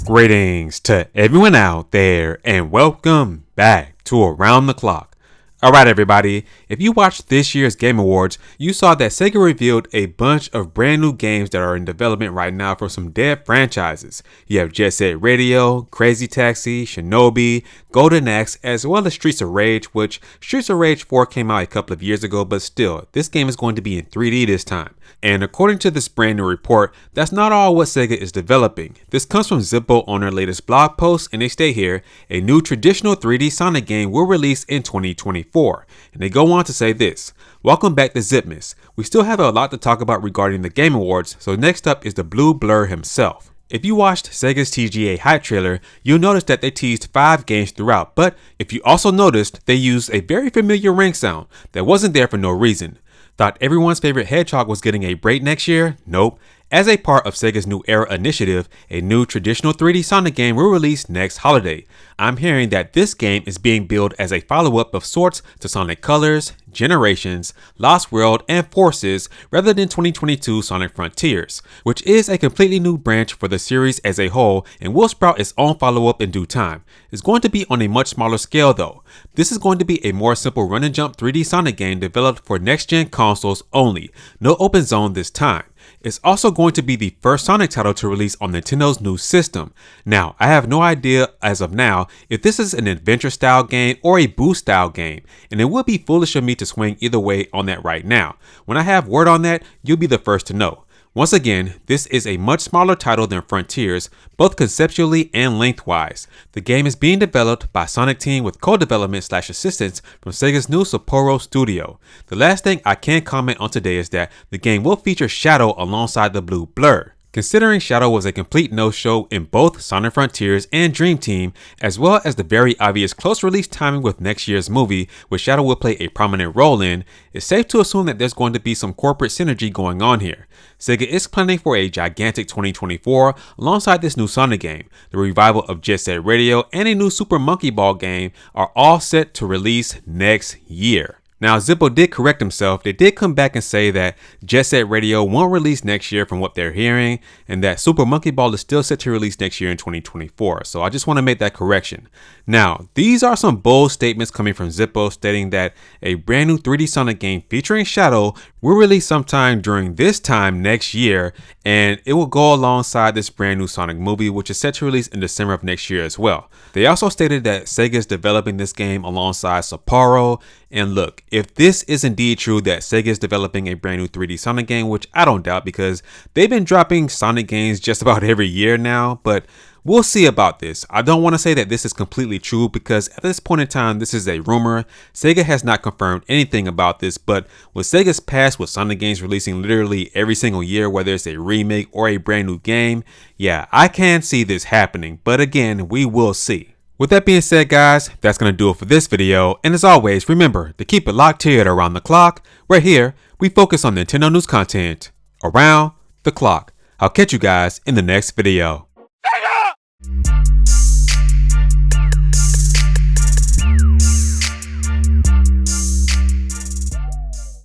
Greetings to everyone out there and welcome back to Around the Clock. Alright everybody, if you watched this year's Game Awards, you saw that Sega revealed a bunch of brand new games that are in development right now for some dead franchises. You have Jet Set Radio, Crazy Taxi, Shinobi, Golden Axe, as well as Streets of Rage, which Streets of Rage 4 came out a couple of years ago, but still, this game is going to be in 3D this time. And according to this brand new report, that's not all what Sega is developing. This comes from Zippo on their latest blog post, and they state here, a new traditional 3D Sonic game will release in 2024. And they go on to say this: welcome back to Zipmas. We still have a lot to talk about regarding the Game Awards, so next up is the Blue Blur himself. If you watched Sega's TGA hype trailer, you'll notice that they teased 5 games throughout, but if you also noticed, they used a very familiar ring sound that wasn't there for no reason. Thought everyone's favorite hedgehog was getting a break next year? Nope. As a part of Sega's New Era initiative, a new traditional 3D Sonic game will release next holiday. I'm hearing that this game is being billed as a follow-up of sorts to Sonic Colors, Generations, Lost World, and Forces rather than 2022 Sonic Frontiers, which is a completely new branch for the series as a whole and will sprout its own follow-up in due time. It's going to be on a much smaller scale though. This is going to be a more simple run and jump 3D Sonic game developed for next-gen consoles only, no open zone this time. It's also going to be the first Sonic title to release on Nintendo's new system. Now, I have no idea as of now if this is an adventure style game or a boost style game, and it would be foolish of me to swing either way on that right now. When I have word on that, you'll be the first to know. Once again, this is a much smaller title than Frontiers, both conceptually and lengthwise. The game is being developed by Sonic Team with co-development/assistance from Sega's new Sapporo studio. The last thing I can comment on today is that the game will feature Shadow alongside the Blue Blur. Considering Shadow was a complete no-show in both Sonic Frontiers and Dream Team, as well as the very obvious close release timing with next year's movie, which Shadow will play a prominent role in, it's safe to assume that there's going to be some corporate synergy going on here. Sega is planning for a gigantic 2024 alongside this new Sonic game. The revival of Jet Set Radio and a new Super Monkey Ball game are all set to release next year. Now, Zippo did correct himself. They did come back and say that Jet Set Radio won't release next year from what they're hearing, and that Super Monkey Ball is still set to release next year in 2024. So I just want to make that correction. Now, these are some bold statements coming from Zippo stating that a brand new 3D Sonic game featuring Shadow will release sometime during this time next year, and it will go alongside this brand new Sonic movie, which is set to release in December of next year as well. They also stated that Sega is developing this game alongside Sapporo. And look, if this is indeed true that Sega is developing a brand new 3D Sonic game, which I don't doubt because they've been dropping Sonic games just about every year now, but we'll see about this. I don't want to say that this is completely true because at this point in time, this is a rumor. Sega has not confirmed anything about this, but with Sega's past with Sonic games releasing literally every single year, whether it's a remake or a brand new game, yeah, I can see this happening, but again, we will see. With that being said, guys, that's going to do it for this video. And as always, remember to keep it locked here at Around the Clock. Right here, we focus on Nintendo news content around the clock. I'll catch you guys in the next video.